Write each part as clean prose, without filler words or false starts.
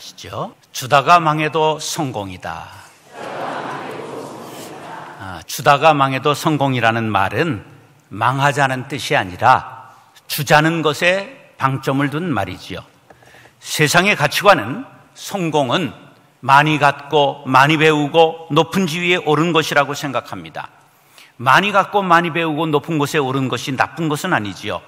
아시죠? 주다가 망해도 성공이다. 주다가 망해도 성공이라는 말은 망하자는 뜻이 아니라 주자는 것에 방점을 둔 말이지요. 세상의 가치관은 성공은 많이 갖고 많이 배우고 높은 지위에 오른 것이라고 생각합니다. 많이 갖고 많이 배우고 높은 곳에 오른 것이 나쁜 것은 아니지요.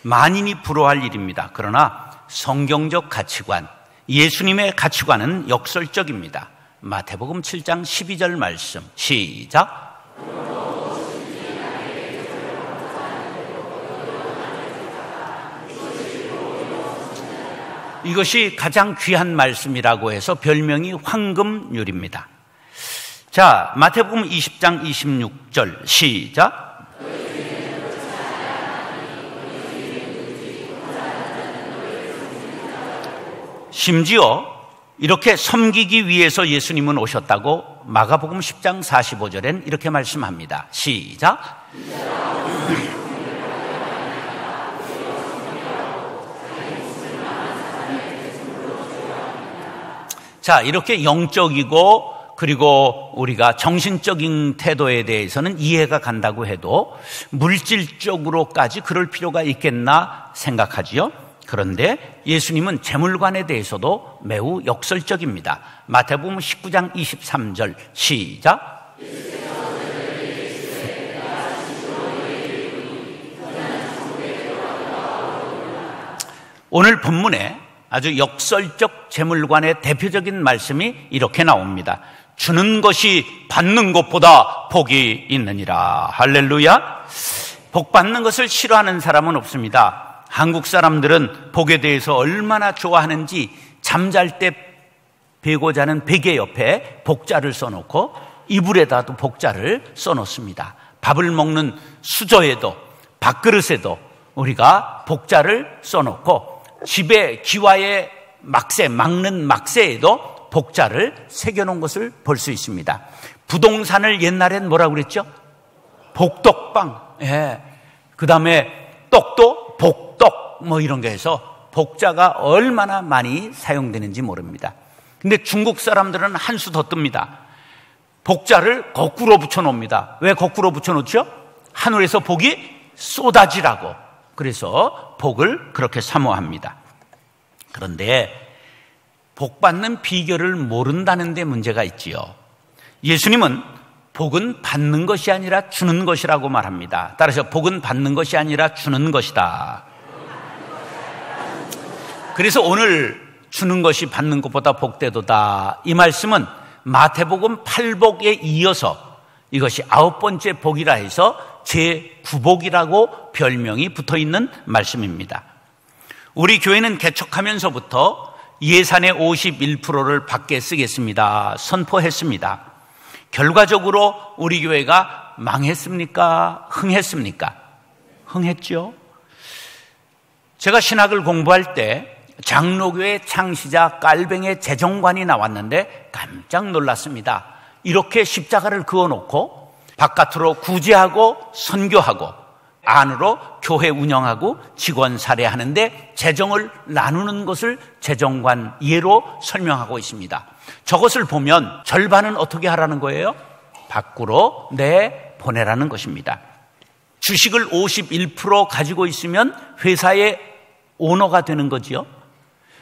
만인이 부러워할 일입니다. 그러나 성경적 가치관, 예수님의 가치관은 역설적입니다. 마태복음 7장 12절 말씀 시작. 이것이 가장 귀한 말씀이라고 해서 별명이 황금률입니다. 자, 마태복음 20장 26절 시작. 심지어 이렇게 섬기기 위해서 예수님은 오셨다고 마가복음 10장 45절엔 이렇게 말씀합니다. 시작. 자, 이렇게 영적이고 그리고 우리가 정신적인 태도에 대해서는 이해가 간다고 해도 물질적으로까지 그럴 필요가 있겠나 생각하지요. 그런데 예수님은 재물관에 대해서도 매우 역설적입니다. 마태복음 19장 23절 시작. 오늘 본문에 아주 역설적 재물관의 대표적인 말씀이 이렇게 나옵니다. 주는 것이 받는 것보다 복이 있느니라. 할렐루야. 복 받는 것을 싫어하는 사람은 없습니다. 한국 사람들은 복에 대해서 얼마나 좋아하는지 잠잘 때 베고 자는 베개 옆에 복자를 써놓고 이불에다도 복자를 써놓습니다. 밥을 먹는 수저에도 밥그릇에도 우리가 복자를 써놓고 집에 기와의 막새, 막는 막새에도 복자를 새겨놓은 것을 볼 수 있습니다. 부동산을 옛날엔 뭐라고 그랬죠? 복덕방. 예. 그 다음에 떡도 복덕 뭐 이런 게 해서 복자가 얼마나 많이 사용되는지 모릅니다. 근데 중국 사람들은 한 수 더 뜹니다. 복자를 거꾸로 붙여놓습니다. 왜 거꾸로 붙여놓죠? 하늘에서 복이 쏟아지라고. 그래서 복을 그렇게 사모합니다. 그런데 복 받는 비결을 모른다는 데 문제가 있지요. 예수님은 복은 받는 것이 아니라 주는 것이라고 말합니다. 따라서 복은 받는 것이 아니라 주는 것이다. 그래서 오늘 주는 것이 받는 것보다 복되도다. 이 말씀은 마태복음 8복에 이어서 이것이 9번째 복이라 해서 제9복이라고 별명이 붙어있는 말씀입니다. 우리 교회는 개척하면서부터 예산의 51%를 밖에 쓰겠습니다 선포했습니다. 결과적으로 우리 교회가 망했습니까? 흥했습니까? 흥했죠. 제가 신학을 공부할 때 장로교회 창시자 깔뱅의 재정관이 나왔는데 깜짝 놀랐습니다. 이렇게 십자가를 그어놓고 바깥으로 구제하고 선교하고 안으로 교회 운영하고 직원 살해하는데 재정을 나누는 것을 재정관 예로 설명하고 있습니다. 저것을 보면 절반은 어떻게 하라는 거예요? 밖으로 내보내라는 것입니다. 주식을 51% 가지고 있으면 회사의 오너가 되는 거지요.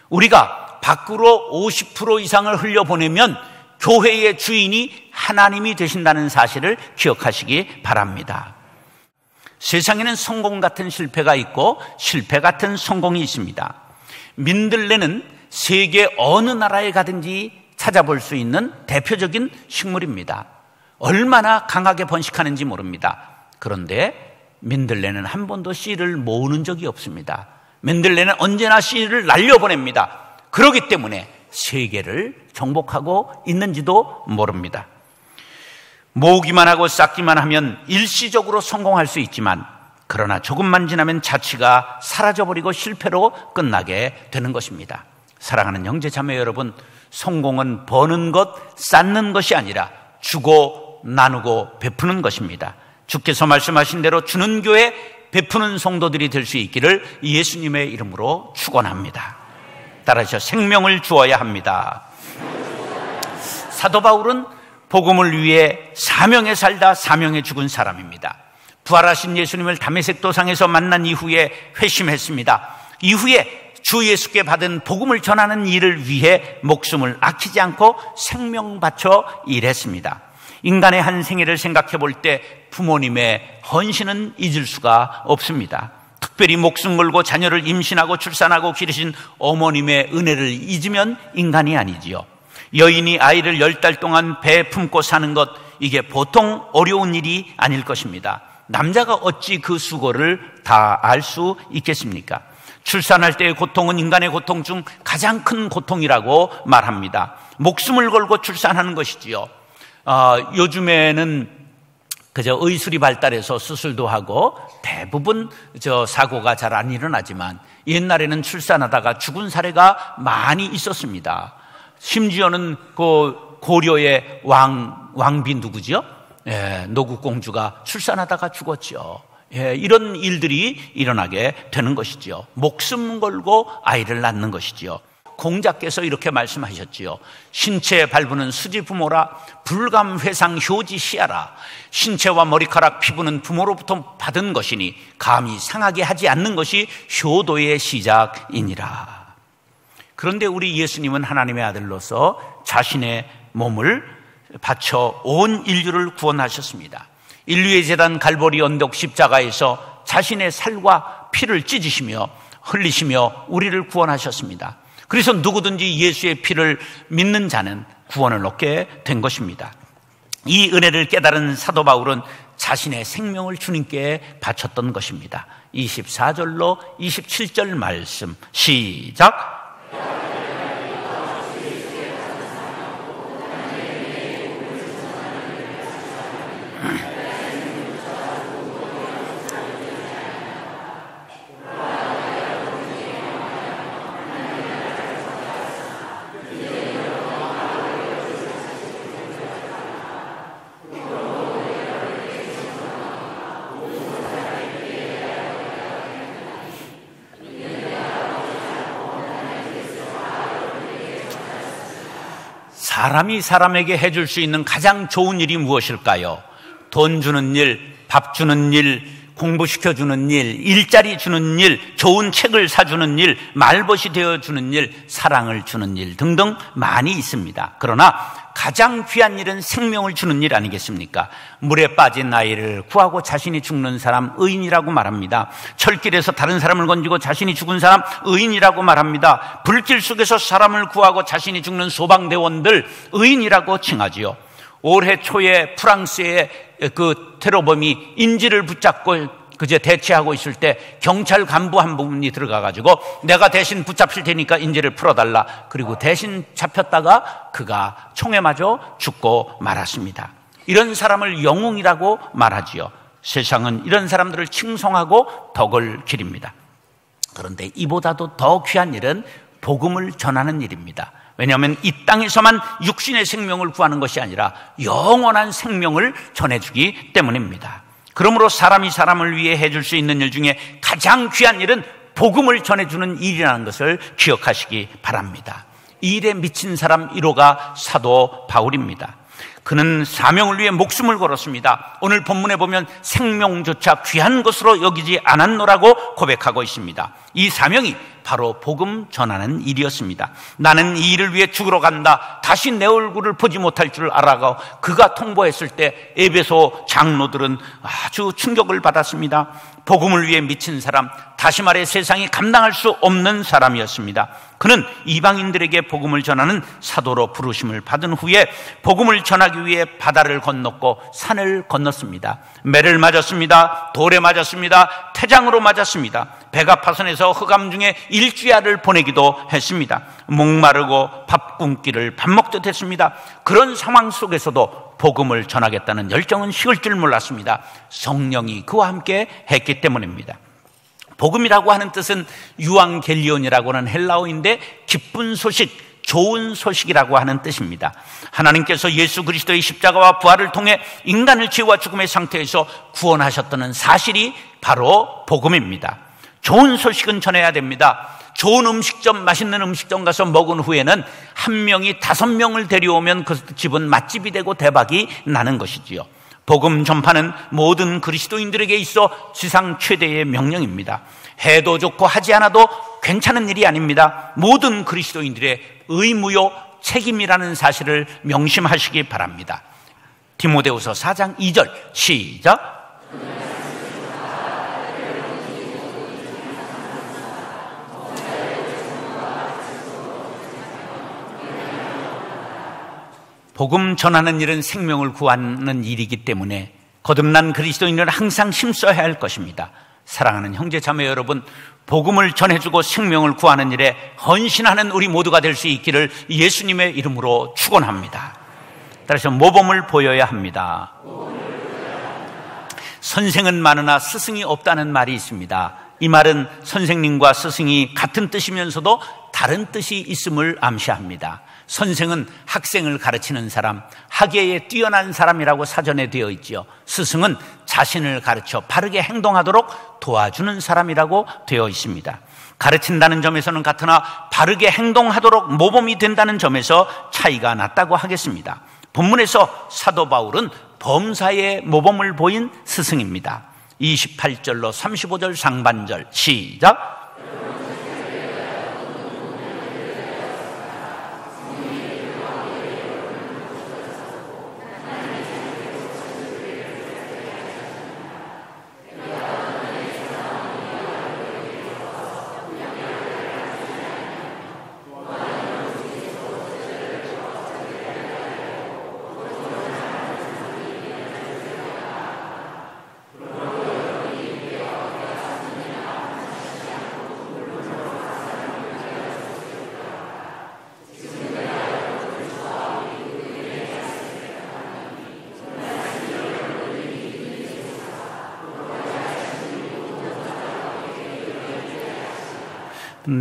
우리가 밖으로 50% 이상을 흘려보내면 교회의 주인이 하나님이 되신다는 사실을 기억하시기 바랍니다. 세상에는 성공 같은 실패가 있고 실패 같은 성공이 있습니다. 민들레는 세계 어느 나라에 가든지 찾아볼 수 있는 대표적인 식물입니다. 얼마나 강하게 번식하는지 모릅니다. 그런데 민들레는 한 번도 씨를 모으는 적이 없습니다. 민들레는 언제나 씨를 날려보냅니다. 그렇기 때문에 세계를 정복하고 있는지도 모릅니다. 모으기만 하고 쌓기만 하면 일시적으로 성공할 수 있지만 그러나 조금만 지나면 자취가 사라져버리고 실패로 끝나게 되는 것입니다. 사랑하는 형제 자매 여러분, 성공은 버는 것, 쌓는 것이 아니라 주고 나누고 베푸는 것입니다. 주께서 말씀하신 대로 주는 교회, 베푸는 성도들이 될 수 있기를 예수님의 이름으로 축원합니다. 따라서 생명을 주어야 합니다. 사도 바울은 복음을 위해 사명에 살다 사명에 죽은 사람입니다. 부활하신 예수님을 다메섹 도상에서 만난 이후에 회심했습니다. 이후에 주 예수께 받은 복음을 전하는 일을 위해 목숨을 아끼지 않고 생명 바쳐 일했습니다. 인간의 한 생애를 생각해 볼 때 부모님의 헌신은 잊을 수가 없습니다. 특별히 목숨 걸고 자녀를 임신하고 출산하고 기르신 어머님의 은혜를 잊으면 인간이 아니지요. 여인이 아이를 10달 동안 배에 품고 사는 것, 이게 보통 어려운 일이 아닐 것입니다. 남자가 어찌 그 수고를 다 알 수 있겠습니까? 출산할 때의 고통은 인간의 고통 중 가장 큰 고통이라고 말합니다. 목숨을 걸고 출산하는 것이지요. 요즘에는 그저 의술이 발달해서 수술도 하고 대부분 사고가 잘 안 일어나지만 옛날에는 출산하다가 죽은 사례가 많이 있었습니다. 심지어는 그 고려의 왕비 누구죠? 노국공주가 출산하다가 죽었죠. 이런 일들이 일어나게 되는 것이죠. 목숨 걸고 아이를 낳는 것이지요. 공자께서 이렇게 말씀하셨지요. 신체에 발부는 수지 부모라, 불감 회상 효지 시하라. 신체와 머리카락 피부는 부모로부터 받은 것이니 감히 상하게 하지 않는 것이 효도의 시작이니라. 그런데 우리 예수님은 하나님의 아들로서 자신의 몸을 바쳐 온 인류를 구원하셨습니다. 인류의 제단 갈보리 언덕 십자가에서 자신의 살과 피를 찢으시며 흘리시며 우리를 구원하셨습니다. 그래서 누구든지 예수의 피를 믿는 자는 구원을 얻게 된 것입니다. 이 은혜를 깨달은 사도 바울은 자신의 생명을 주님께 바쳤던 것입니다. 24절로 27절 말씀 시작. 사람이 사람에게 해줄 수 있는 가장 좋은 일이 무엇일까요? 돈 주는 일, 밥 주는 일, 공부시켜주는 일, 일자리 주는 일, 좋은 책을 사주는 일, 말벗이 되어주는 일, 사랑을 주는 일 등등 많이 있습니다. 그러나 가장 귀한 일은 생명을 주는 일 아니겠습니까? 물에 빠진 아이를 구하고 자신이 죽는 사람 의인이라고 말합니다. 철길에서 다른 사람을 건지고 자신이 죽은 사람 의인이라고 말합니다. 불길 속에서 사람을 구하고 자신이 죽는 소방대원들 의인이라고 칭하지요. 올해 초에 프랑스의 그 테러범이 인질을 붙잡고 그제 대치하고 있을 때 경찰 간부 한 분이 들어가가지고 내가 대신 붙잡힐 테니까 인질을 풀어달라. 그리고 대신 잡혔다가 그가 총에 맞아 죽고 말았습니다. 이런 사람을 영웅이라고 말하지요. 세상은 이런 사람들을 칭송하고 덕을 기립니다. 그런데 이보다도 더 귀한 일은 복음을 전하는 일입니다. 왜냐하면 이 땅에서만 육신의 생명을 구하는 것이 아니라 영원한 생명을 전해주기 때문입니다. 그러므로 사람이 사람을 위해 해줄 수 있는 일 중에 가장 귀한 일은 복음을 전해주는 일이라는 것을 기억하시기 바랍니다. 이 일에 미친 사람 1호가 사도 바울입니다. 그는 사명을 위해 목숨을 걸었습니다. 오늘 본문에 보면 생명조차 귀한 것으로 여기지 않았노라고 고백하고 있습니다. 이 사명이 바로 복음 전하는 일이었습니다. 나는 이 일을 위해 죽으러 간다. 다시 내 얼굴을 보지 못할 줄 알아가 그가 통보했을 때 에베소 장로들은 아주 충격을 받았습니다. 복음을 위해 미친 사람, 다시 말해 세상이 감당할 수 없는 사람이었습니다. 그는 이방인들에게 복음을 전하는 사도로 부르심을 받은 후에 복음을 전하기 위해 바다를 건넜고 산을 건넜습니다. 매를 맞았습니다. 돌에 맞았습니다. 태장으로 맞았습니다. 배가 파손해서 흑암 중에 일주야를 보내기도 했습니다. 목마르고 밥 굶기를 밥 먹듯 했습니다. 그런 상황 속에서도 복음을 전하겠다는 열정은 식을 줄 몰랐습니다. 성령이 그와 함께 했기 때문입니다. 복음이라고 하는 뜻은 유앙겔리온이라고 하는 헬라어인데 기쁜 소식, 좋은 소식이라고 하는 뜻입니다. 하나님께서 예수 그리스도의 십자가와 부활을 통해 인간을 죄와 죽음의 상태에서 구원하셨다는 사실이 바로 복음입니다. 좋은 소식은 전해야 됩니다. 좋은 음식점, 맛있는 음식점 가서 먹은 후에는 한 명이 5명을 데려오면 그 집은 맛집이 되고 대박이 나는 것이지요. 복음 전파는 모든 그리스도인들에게 있어 지상 최대의 명령입니다. 해도 좋고 하지 않아도 괜찮은 일이 아닙니다. 모든 그리스도인들의 의무요 책임이라는 사실을 명심하시기 바랍니다. 디모데후서 4장 2절 시작. 복음 전하는 일은 생명을 구하는 일이기 때문에 거듭난 그리스도인은 항상 힘써야 할 것입니다. 사랑하는 형제 자매 여러분, 복음을 전해주고 생명을 구하는 일에 헌신하는 우리 모두가 될 수 있기를 예수님의 이름으로 축원합니다. 따라서 모범을 보여야 합니다. 선생은 많으나 스승이 없다는 말이 있습니다. 이 말은 선생님과 스승이 같은 뜻이면서도 다른 뜻이 있음을 암시합니다. 선생은 학생을 가르치는 사람, 학예에 뛰어난 사람이라고 사전에 되어 있지요. 스승은 자신을 가르쳐 바르게 행동하도록 도와주는 사람이라고 되어 있습니다. 가르친다는 점에서는 같으나 바르게 행동하도록 모범이 된다는 점에서 차이가 났다고 하겠습니다. 본문에서 사도 바울은 범사에 모범을 보인 스승입니다. 28절로 35절 상반절 시작.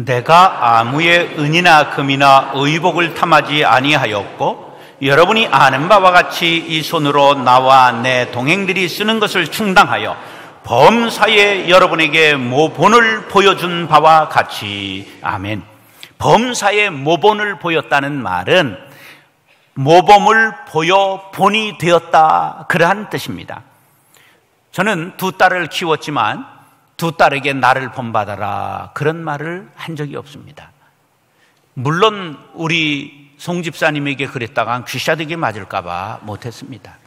내가 아무의 은이나 금이나 의복을 탐하지 아니하였고 여러분이 아는 바와 같이 이 손으로 나와 내 동행들이 쓰는 것을 충당하여 범사에 여러분에게 모본을 보여준 바와 같이. 아멘. 범사에 모본을 보였다는 말은 모범을 보여 본이 되었다, 그러한 뜻입니다. 저는 2딸을 키웠지만 2딸에게 나를 본받아라 그런 말을 한 적이 없습니다. 물론 우리 송 집사님에게 그랬다가 귀샤되게 맞을까 봐 못했습니다.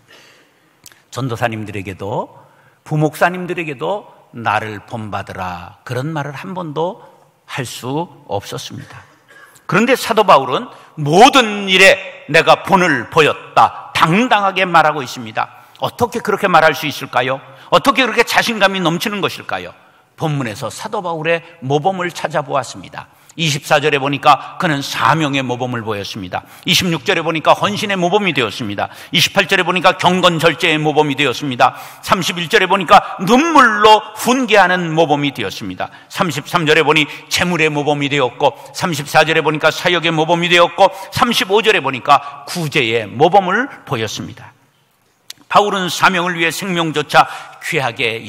전도사님들에게도 부목사님들에게도 나를 본받으라 그런 말을 한 번도 할 수 없었습니다. 그런데 사도 바울은 모든 일에 내가 본을 보였다 당당하게 말하고 있습니다. 어떻게 그렇게 말할 수 있을까요? 어떻게 그렇게 자신감이 넘치는 것일까요? 본문에서 사도 바울의 모범을 찾아보았습니다. 24절에 보니까 그는 사명의 모범을 보였습니다. 26절에 보니까 헌신의 모범이 되었습니다. 28절에 보니까 경건절제의 모범이 되었습니다. 31절에 보니까 눈물로 훈계하는 모범이 되었습니다. 33절에 보니 재물의 모범이 되었고, 34절에 보니까 사역의 모범이 되었고, 35절에 보니까 구제의 모범을 보였습니다. 바울은 사명을 위해 생명조차 귀하게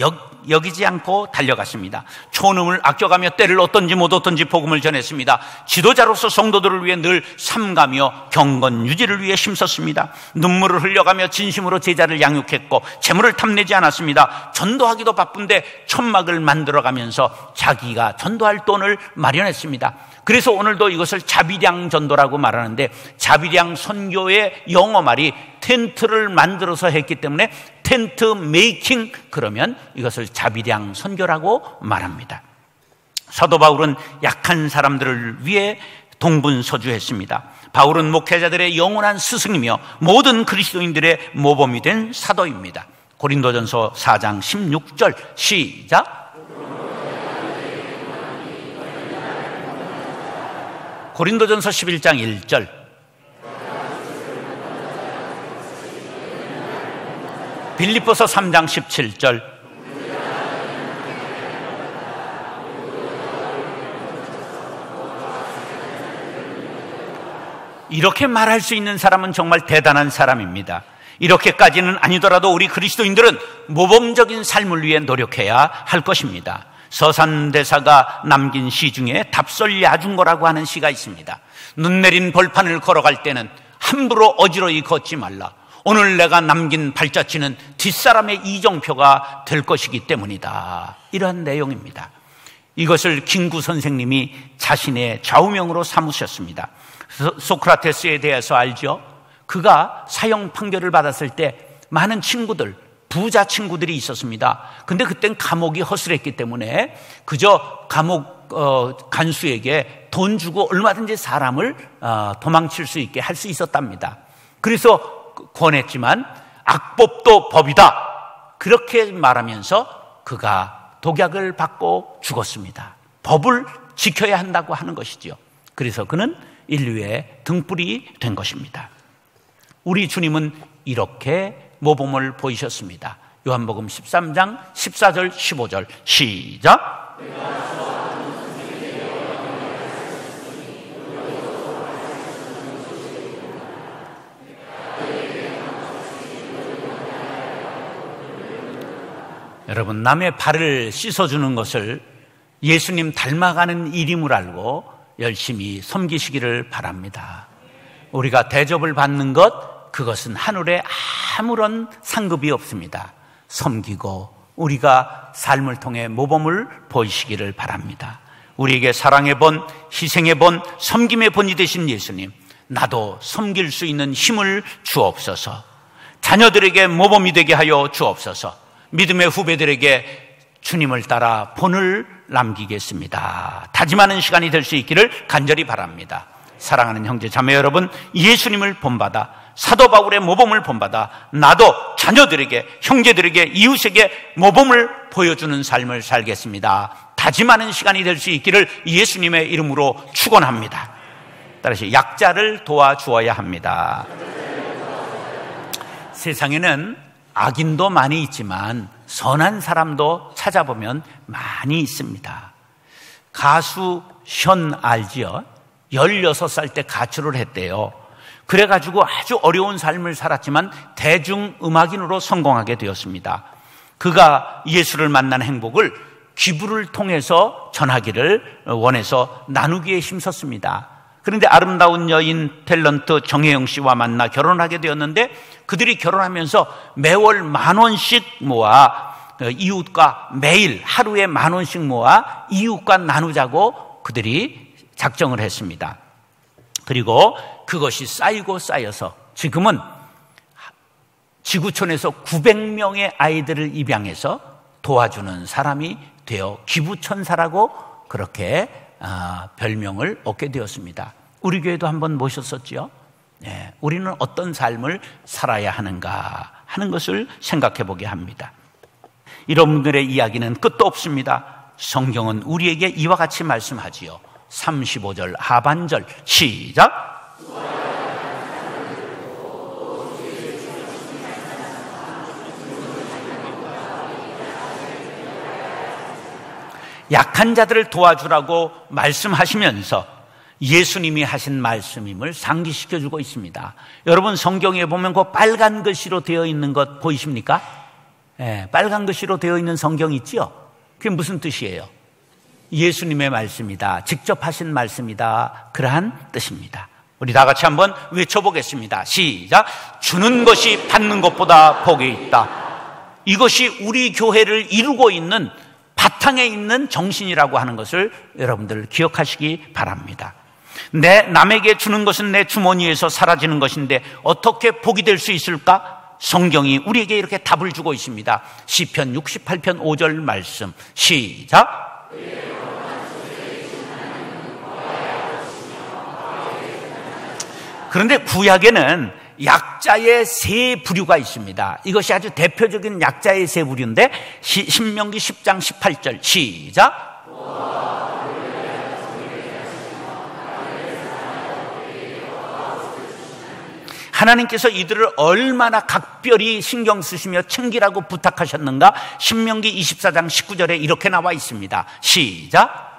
여기지 않고 달려갔습니다. 초능을 아껴가며 때를 얻든지 못 얻든지 복음을 전했습니다. 지도자로서 성도들을 위해 늘 삼가며 경건 유지를 위해 힘썼습니다. 눈물을 흘려가며 진심으로 제자를 양육했고 재물을 탐내지 않았습니다. 전도하기도 바쁜데 천막을 만들어가면서 자기가 전도할 돈을 마련했습니다. 그래서 오늘도 이것을 자비량 전도라고 말하는데, 자비량 선교의 영어 말이 텐트를 만들어서 했기 때문에 텐트 메이킹, 그러면 이것을 자비량 선교라고 말합니다. 사도 바울은 약한 사람들을 위해 동분서주했습니다. 바울은 목회자들의 영원한 스승이며 모든 그리스도인들의 모범이 된 사도입니다. 고린도전서 4장 16절 시작. 고린도전서 11장 1절. 빌립보서 3장 17절. 이렇게 말할 수 있는 사람은 정말 대단한 사람입니다. 이렇게까지는 아니더라도 우리 그리스도인들은 모범적인 삶을 위해 노력해야 할 것입니다. 서산대사가 남긴 시 중에 답설야중거라고 하는 시가 있습니다. 눈 내린 벌판을 걸어갈 때는 함부로 어지러이 걷지 말라. 오늘 내가 남긴 발자취는 뒷사람의 이정표가 될 것이기 때문이다. 이러한 내용입니다. 이것을 김구 선생님이 자신의 좌우명으로 삼으셨습니다. 소크라테스에 대해서 알죠? 그가 사형 판결을 받았을 때 많은 친구들, 부자 친구들이 있었습니다. 근데 그땐 감옥이 허술했기 때문에 그저 감옥 간수에게 돈 주고 얼마든지 사람을 도망칠 수 있게 할 수 있었답니다. 그래서 권했지만 악법도 법이다, 그렇게 말하면서 그가 독약을 받고 죽었습니다. 법을 지켜야 한다고 하는 것이죠. 그래서 그는 인류의 등불이 된 것입니다. 우리 주님은 이렇게 모범을 보이셨습니다. 요한복음 13장 14절 15절 시작. 여러분, 남의 발을 씻어주는 것을 예수님 닮아가는 일임을 알고 열심히 섬기시기를 바랍니다. 우리가 대접을 받는 것, 그것은 하늘에 아무런 상급이 없습니다. 섬기고 우리가 삶을 통해 모범을 보이시기를 바랍니다. 우리에게 사랑의 본, 희생의 본, 섬김의 본이 되신 예수님, 나도 섬길 수 있는 힘을 주옵소서. 자녀들에게 모범이 되게 하여 주옵소서. 믿음의 후배들에게 주님을 따라 본을 남기겠습니다. 다짐하는 시간이 될 수 있기를 간절히 바랍니다. 사랑하는 형제 자매 여러분, 예수님을 본받아 사도 바울의 모범을 본받아 나도 자녀들에게, 형제들에게, 이웃에게 모범을 보여주는 삶을 살겠습니다. 다짐하는 시간이 될 수 있기를 예수님의 이름으로 축원합니다. 따라서 약자를 도와주어야 합니다. 세상에는 악인도 많이 있지만 선한 사람도 찾아보면 많이 있습니다. 가수 션 알지요? 16살 때 가출을 했대요. 그래가지고 아주 어려운 삶을 살았지만 대중음악인으로 성공하게 되었습니다. 그가 예수를 만난 행복을 기부를 통해서 전하기를 원해서 나누기에 힘썼습니다. 그런데 아름다운 여인 탤런트 정혜영 씨와 만나 결혼하게 되었는데 그들이 결혼하면서 매월 10,000원씩 모아 이웃과 매일 하루에 10,000원씩 모아 이웃과 나누자고 그들이 작정을 했습니다. 그리고 그것이 쌓이고 쌓여서 지금은 지구촌에서 900명의 아이들을 입양해서 도와주는 사람이 되어 기부천사라고 그렇게 별명을 얻게 되었습니다. 우리 교회도 한번 모셨었죠. 네, 우리는 어떤 삶을 살아야 하는가 하는 것을 생각해 보게 합니다. 이런 분들의 이야기는 끝도 없습니다. 성경은 우리에게 이와 같이 말씀하지요. 35절 하반절 시작. 약한 자들을 도와주라고 말씀하시면서 예수님이 하신 말씀임을 상기시켜주고 있습니다. 여러분, 성경에 보면 그 빨간 글씨로 되어 있는 것 보이십니까? 네, 빨간 글씨로 되어 있는 성경 있지요? 그게 무슨 뜻이에요? 예수님의 말씀이다, 직접 하신 말씀이다, 그러한 뜻입니다. 우리 다 같이 한번 외쳐보겠습니다. 시작. 주는 것이 받는 것보다 복이 있다. 이것이 우리 교회를 이루고 있는 바탕에 있는 정신이라고 하는 것을 여러분들 기억하시기 바랍니다. 남에게 주는 것은 내 주머니에서 사라지는 것인데 어떻게 복이 될 수 있을까? 성경이 우리에게 이렇게 답을 주고 있습니다. 시편 68편 5절 말씀 시작. 그런데 구약에는 약자의 세 부류가 있습니다. 이것이 아주 대표적인 약자의 세 부류인데 신명기 10장 18절 시작. 하나님께서 이들을 얼마나 각별히 신경 쓰시며 챙기라고 부탁하셨는가? 신명기 24장 19절에 이렇게 나와 있습니다. 시작.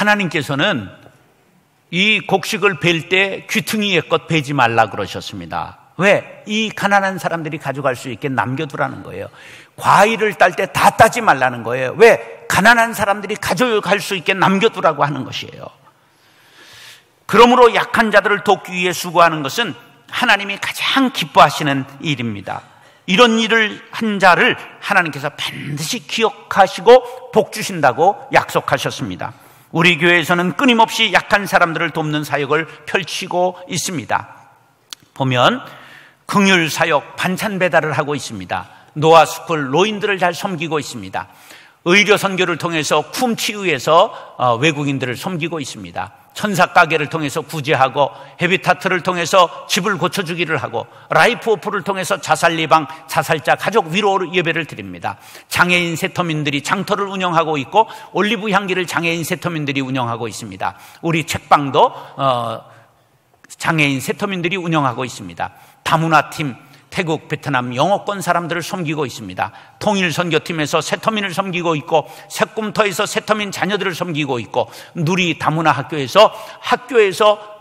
하나님께서는 이 곡식을 벨 때 귀퉁이에 것 베지 말라 그러셨습니다. 왜? 이 가난한 사람들이 가져갈 수 있게 남겨두라는 거예요. 과일을 딸 때 다 따지 말라는 거예요. 왜? 가난한 사람들이 가져갈 수 있게 남겨두라고 하는 것이에요. 그러므로 약한 자들을 돕기 위해 수고하는 것은 하나님이 가장 기뻐하시는 일입니다. 이런 일을 한 자를 하나님께서 반드시 기억하시고 복 주신다고 약속하셨습니다. 우리 교회에서는 끊임없이 약한 사람들을 돕는 사역을 펼치고 있습니다. 보면 긍휼 사역, 반찬 배달을 하고 있습니다. 노아스쿨 노인들을 잘 섬기고 있습니다. 의료 선교를 통해서 쿰치유에서 외국인들을 섬기고 있습니다. 천사 가게를 통해서 구제하고, 헤비타트를 통해서 집을 고쳐주기를 하고, 라이프 오프를 통해서 자살 예방, 자살자 가족 위로 예배를 드립니다. 장애인 세터민들이 장터를 운영하고 있고, 올리브 향기를 장애인 세터민들이 운영하고 있습니다. 우리 책방도 장애인 세터민들이 운영하고 있습니다. 다문화팀, 태국, 베트남 영어권 사람들을 섬기고 있습니다. 통일선교팀에서 세터민을 섬기고 있고, 새꿈터에서 세터민 자녀들을 섬기고 있고, 누리 다문화 학교에서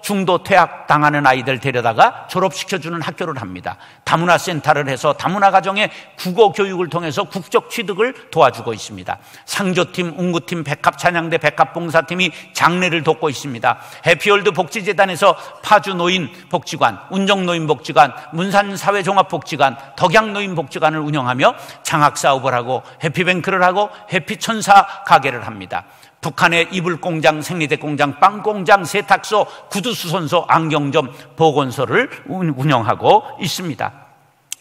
중도 퇴학 당하는 아이들 데려다가 졸업시켜주는 학교를 합니다. 다문화 센터를 해서 다문화 가정의 국어 교육을 통해서 국적 취득을 도와주고 있습니다. 상조팀, 운구팀, 백합찬양대, 백합봉사팀이 장례를 돕고 있습니다. 해피월드 복지재단에서 파주노인복지관, 운정노인복지관, 문산사회종합복지관, 덕양노인복지관을 운영하며 장학사업을 하고, 해피뱅크를 하고, 해피천사 가게를 합니다. 북한의 이불공장, 생리대공장, 빵공장, 세탁소, 구두수선소, 안경점, 보건소를 운영하고 있습니다.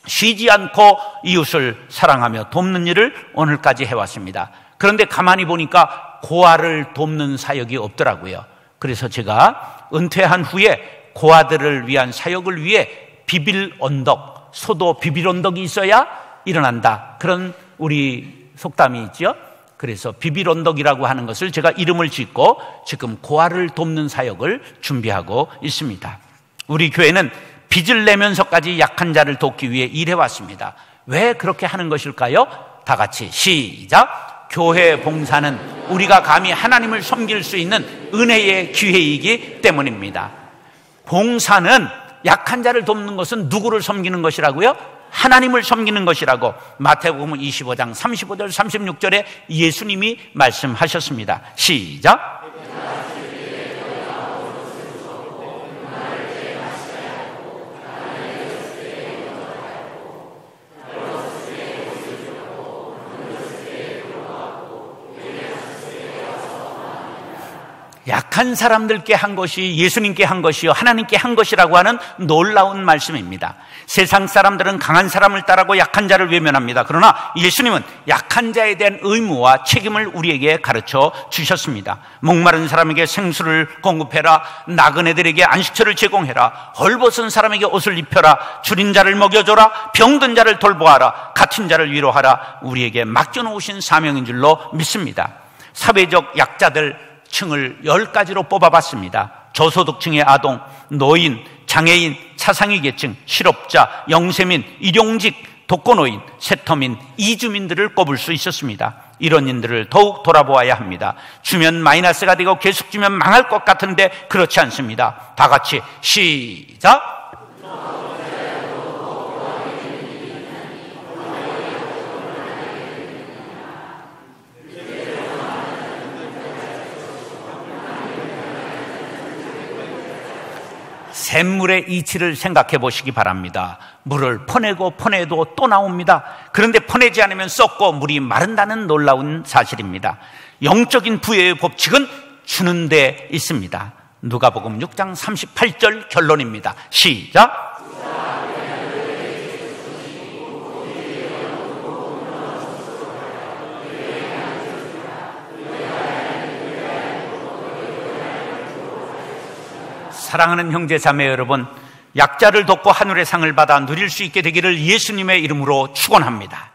쉬지 않고 이웃을 사랑하며 돕는 일을 오늘까지 해왔습니다. 그런데 가만히 보니까 고아를 돕는 사역이 없더라고요. 그래서 제가 은퇴한 후에 고아들을 위한 사역을 위해 비빌 언덕, 소도 비빌 언덕이 있어야 일어난다, 그런 우리 속담이 있죠. 그래서 비빌 언덕이라고 하는 것을 제가 이름을 짓고 지금 고아를 돕는 사역을 준비하고 있습니다. 우리 교회는 빚을 내면서까지 약한 자를 돕기 위해 일해왔습니다. 왜 그렇게 하는 것일까요? 다 같이 시작! 교회 봉사는 우리가 감히 하나님을 섬길 수 있는 은혜의 기회이기 때문입니다. 봉사는, 약한 자를 돕는 것은 누구를 섬기는 것이라고요? 하나님을 섬기는 것이라고 마태복음 25장 35절 36절에 예수님이 말씀하셨습니다. 시작! 약한 사람들께 한 것이 예수님께 한 것이요 하나님께 한 것이라고 하는 놀라운 말씀입니다. 세상 사람들은 강한 사람을 따르고 약한 자를 외면합니다. 그러나 예수님은 약한 자에 대한 의무와 책임을 우리에게 가르쳐 주셨습니다. 목마른 사람에게 생수를 공급해라, 나그네들에게 안식처를 제공해라, 헐벗은 사람에게 옷을 입혀라, 줄인 자를 먹여줘라, 병든 자를 돌보아라, 갇힌 자를 위로하라, 우리에게 맡겨놓으신 사명인 줄로 믿습니다. 사회적 약자들 층을 10가지로 뽑아봤습니다. 저소득층의 아동, 노인, 장애인, 차상위 계층, 실업자, 영세민, 일용직, 독거노인, 세터민, 이주민들을 꼽을 수 있었습니다. 이런 인들을 더욱 돌아보아야 합니다. 주면 마이너스가 되고 계속 주면 망할 것 같은데 그렇지 않습니다. 다 같이 시작! 샘물의 이치를 생각해 보시기 바랍니다. 물을 퍼내고 퍼내도 또 나옵니다. 그런데 퍼내지 않으면 썩고 물이 마른다는 놀라운 사실입니다. 영적인 부의 법칙은 주는 데 있습니다. 누가복음 6장 38절 결론입니다. 시작! 사랑하는 형제 자매 여러분, 약자를 돕고 하늘의 상을 받아 누릴 수 있게 되기를 예수님의 이름으로 축원합니다.